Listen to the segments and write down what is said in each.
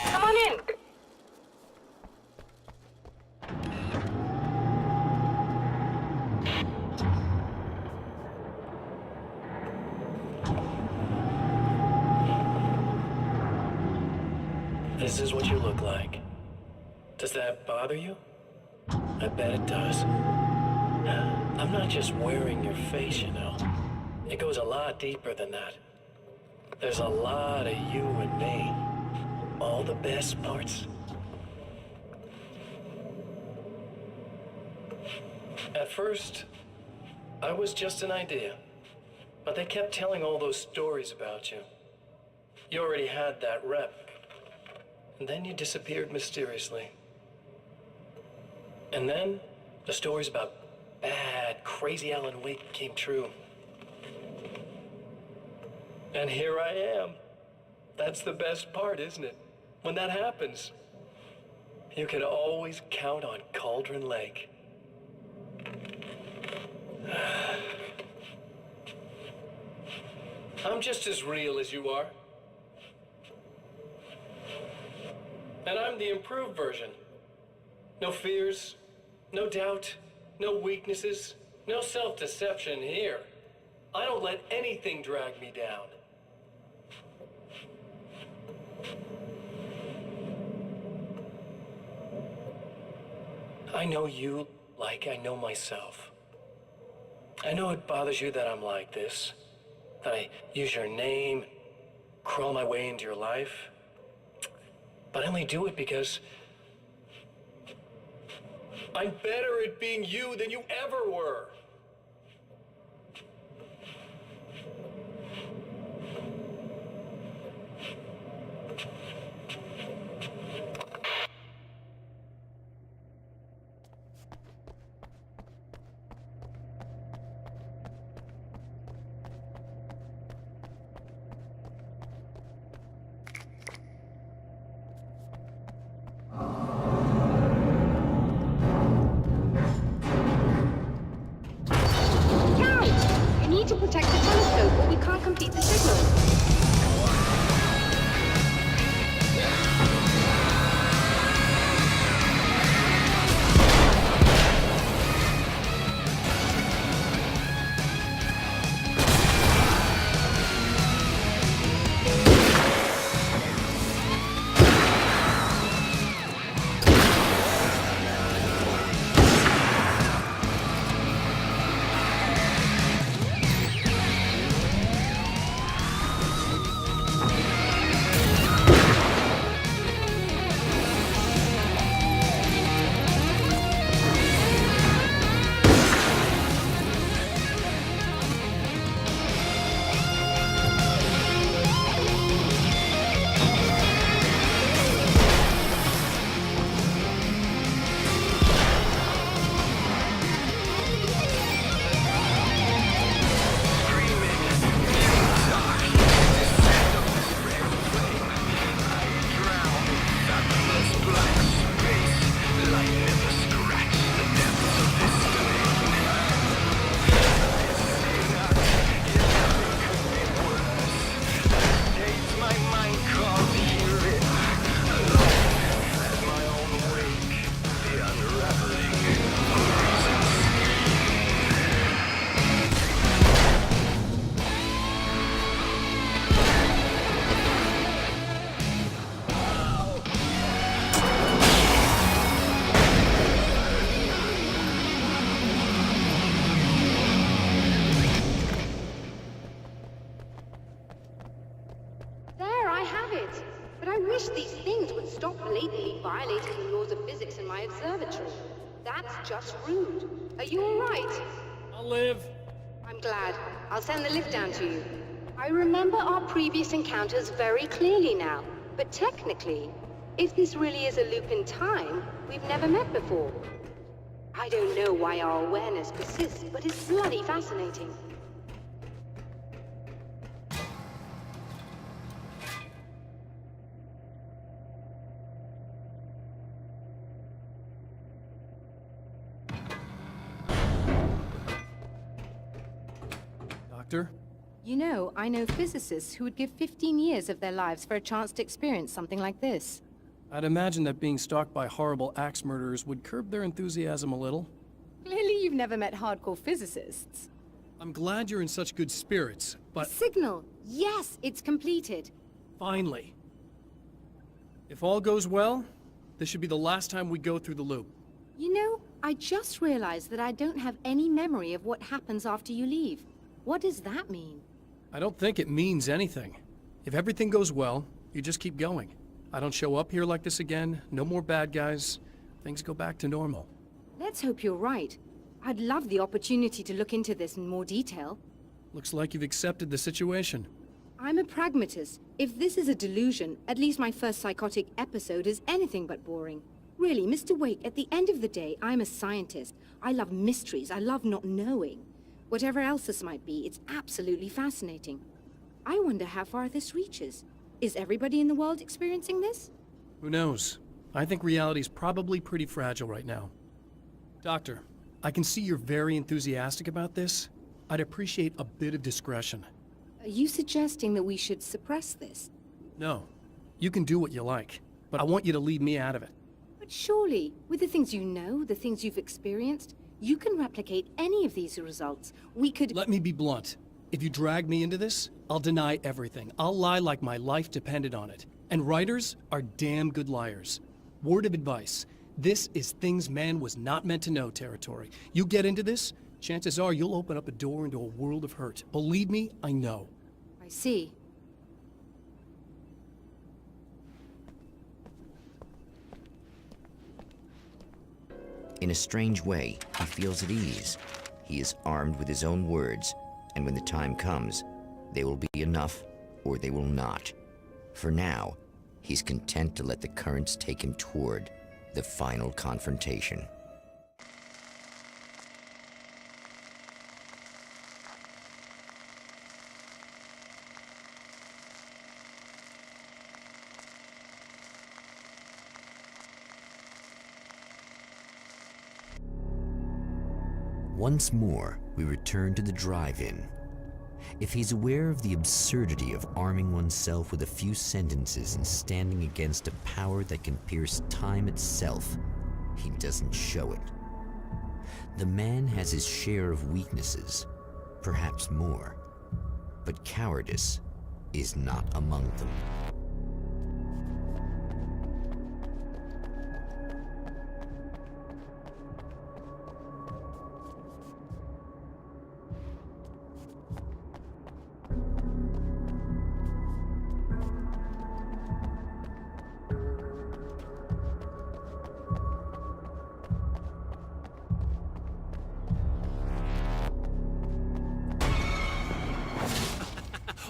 Come on in. This is what you look like. Does that bother you? I bet it does. I'm not just wearing your face, you know. It goes a lot deeper than that. There's a lot of you and me. All the best parts. At first, I was just an idea. But they kept telling all those stories about you. You already had that rep. And then you disappeared mysteriously. And then, the stories about bad, crazy Alan Wake came true. And here I am. That's the best part, isn't it? When that happens, you can always count on Cauldron Lake. I'm just as real as you are. And I'm the improved version. No fears, no doubt, no weaknesses, no self-deception here. I don't let anything drag me down. I know you like I know myself. I know it bothers you that I'm like this, that I use your name, crawl my way into your life. But I only do it because I'm better at being you than you ever were. To protect the telescope or we can't complete the signal. Violating the laws of physics in my observatory. That's just rude. Are you all right? I'll live. I'm glad. I'll send the lift down to you. I remember our previous encounters very clearly now, but technically, if this really is a loop in time, we've never met before. I don't know why our awareness persists, but it's bloody fascinating. Doctor? You know, I know physicists who would give 15 years of their lives for a chance to experience something like this. I'd imagine that being stalked by horrible axe murderers would curb their enthusiasm a little. Clearly you've never met hardcore physicists. I'm glad you're in such good spirits, but Signal! Yes, it's completed. finally. If all goes well, this should be the last time we go through the loop. You know, I just realized that I don't have any memory of what happens after you leave. What does that mean? I don't think it means anything. If everything goes well, you just keep going. I don't show up here like this again, no more bad guys. Things go back to normal. Let's hope you're right. I'd love the opportunity to look into this in more detail. Looks like you've accepted the situation. I'm a pragmatist. If this is a delusion, at least my first psychotic episode is anything but boring. Really, Mr. Wake, at the end of the day, I'm a scientist. I love mysteries. I love not knowing. Whatever else this might be, it's absolutely fascinating. I wonder how far this reaches. Is everybody in the world experiencing this? Who knows? I think reality's probably pretty fragile right now. Doctor, I can see you're very enthusiastic about this. I'd appreciate a bit of discretion. Are you suggesting that we should suppress this? No, you can do what you like, but I want you to leave me out of it. But surely, with the things you know, the things you've experienced, you can replicate any of these results. We could— Let me be blunt. If you drag me into this, I'll deny everything. I'll lie like my life depended on it. And writers are damn good liars. Word of advice. This is things man was not meant to know territory. You get into this, chances are you'll open up a door into a world of hurt. Believe me, I know. I see. In a strange way, he feels at ease. He is armed with his own words, and when the time comes, they will be enough or they will not. For now, he's content to let the currents take him toward the final confrontation. Once more, we return to the drive-in. If he's aware of the absurdity of arming oneself with a few sentences and standing against a power that can pierce time itself, he doesn't show it. The man has his share of weaknesses, perhaps more, but cowardice is not among them.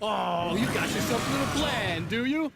Oh, you got yourself a little plan, do you?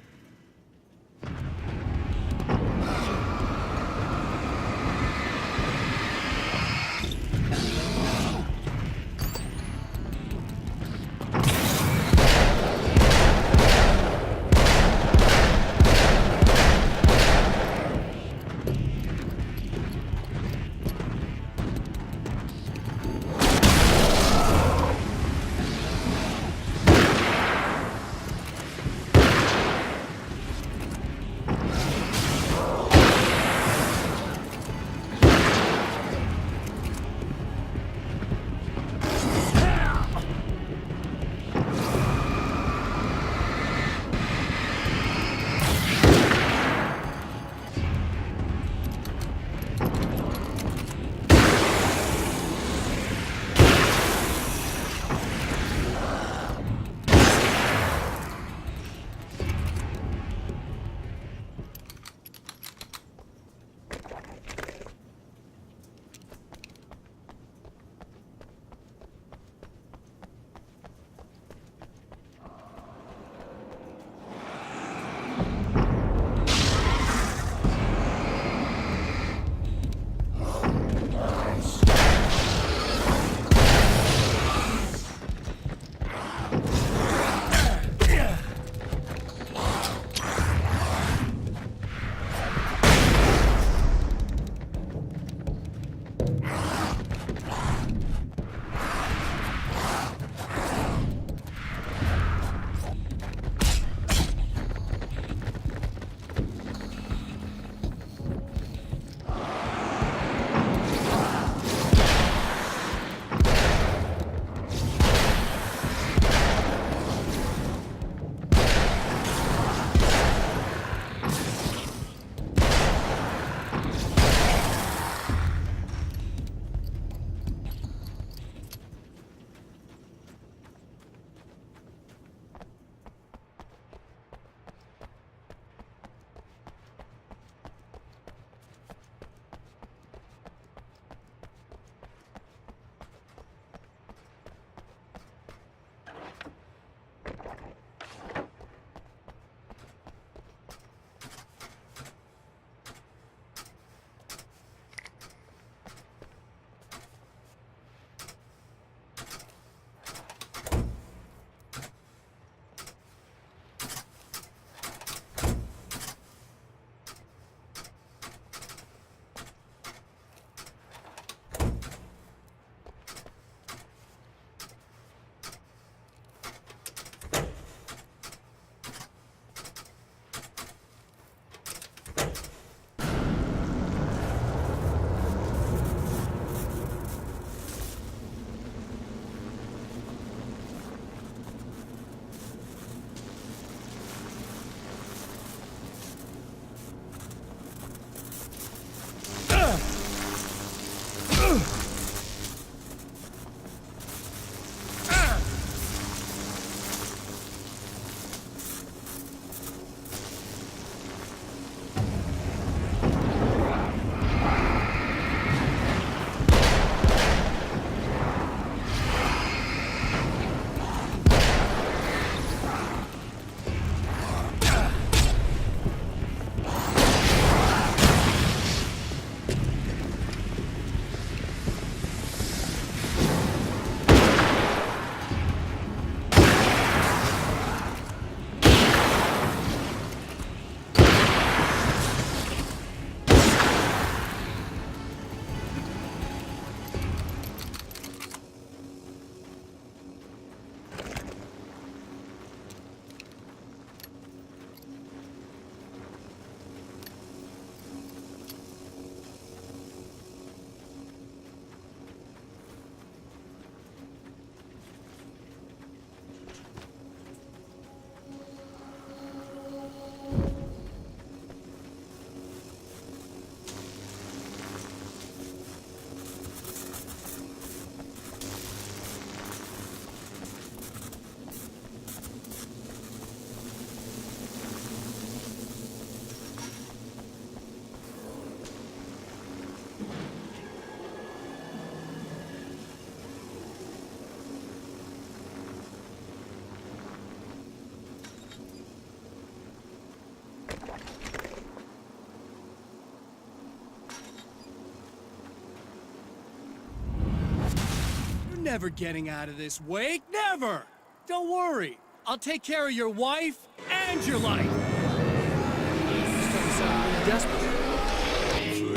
never getting out of this, Wake. Never! Don't worry. I'll take care of your wife and your life. This doesn't sound really desperate.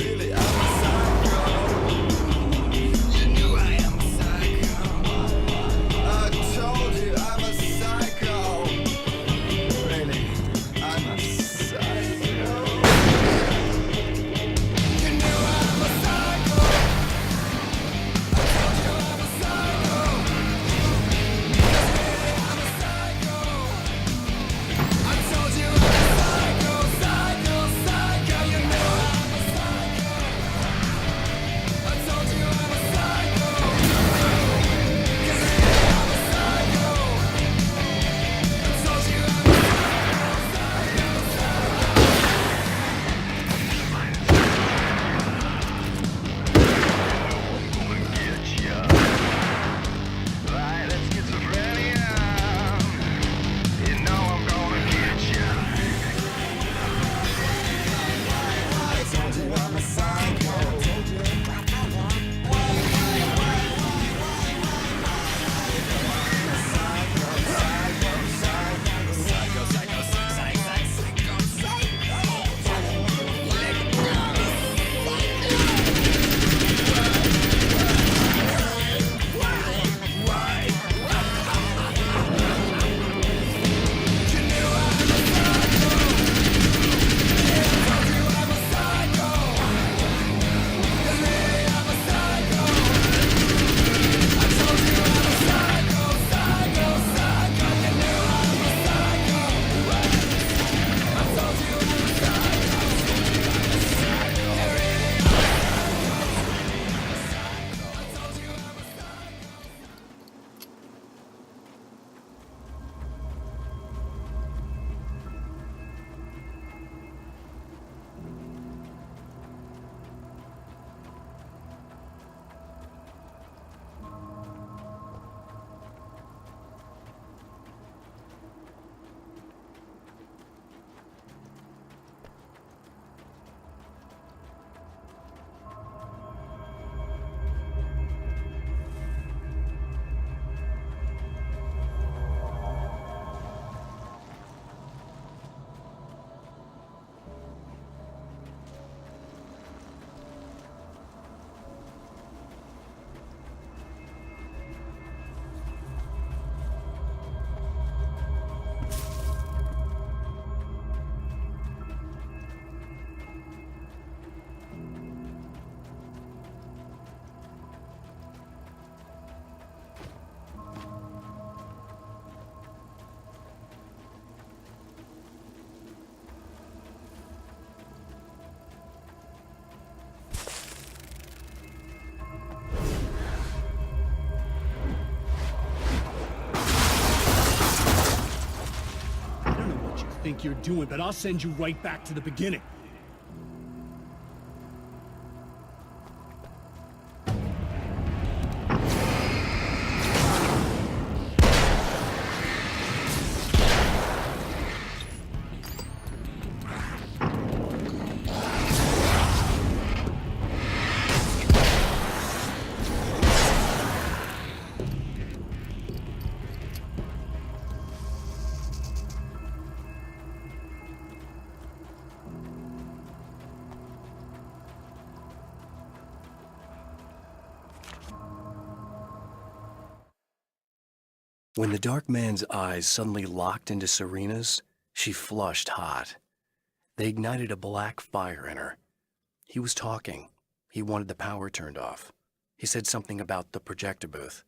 Really, I'm a psycho. You knew I am a psycho. I told you I'm a psycho. Really, I'm a psycho. You knew I'm a psycho. I told you I'm a psycho. Really, I'm a psycho. I told you I'm a psycho, psycho, psycho. You knew I'm a psycho. I told you I'm a psycho. 'Cause really I'm a psycho. I told you I'm a psycho, psycho, psycho. Get ya. Right, let's get some schizophrenia. You know I'm gonna get ya. I told you I'm a psycho. I don't know what you think you're doing, but I'll send you right back to the beginning. When the dark man's eyes suddenly locked into Serena's, she flushed hot. They ignited a black fire in her. He was talking. He wanted the power turned off. He said something about the projector booth.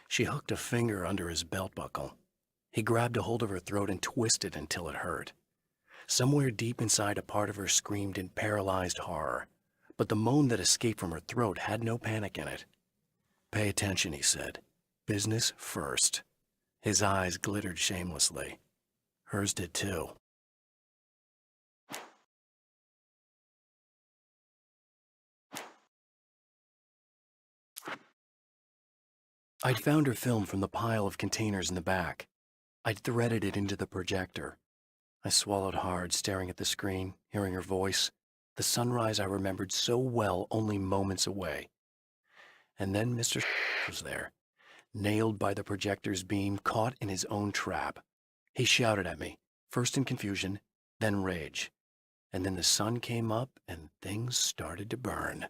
She hooked a finger under his belt buckle. He grabbed a hold of her throat and twisted until it hurt. Somewhere deep inside, a part of her screamed in paralyzed horror, but the moan that escaped from her throat had no panic in it. "Pay attention," he said. "Business first." His eyes glittered shamelessly. Hers did too. I'd found her film from the pile of containers in the back. I'd threaded it into the projector. I swallowed hard, staring at the screen, hearing her voice, the sunrise I remembered so well only moments away. And then Mr. was there, nailed by the projector's beam, caught in his own trap. He shouted at me, first in confusion, then rage. And then the sun came up and things started to burn.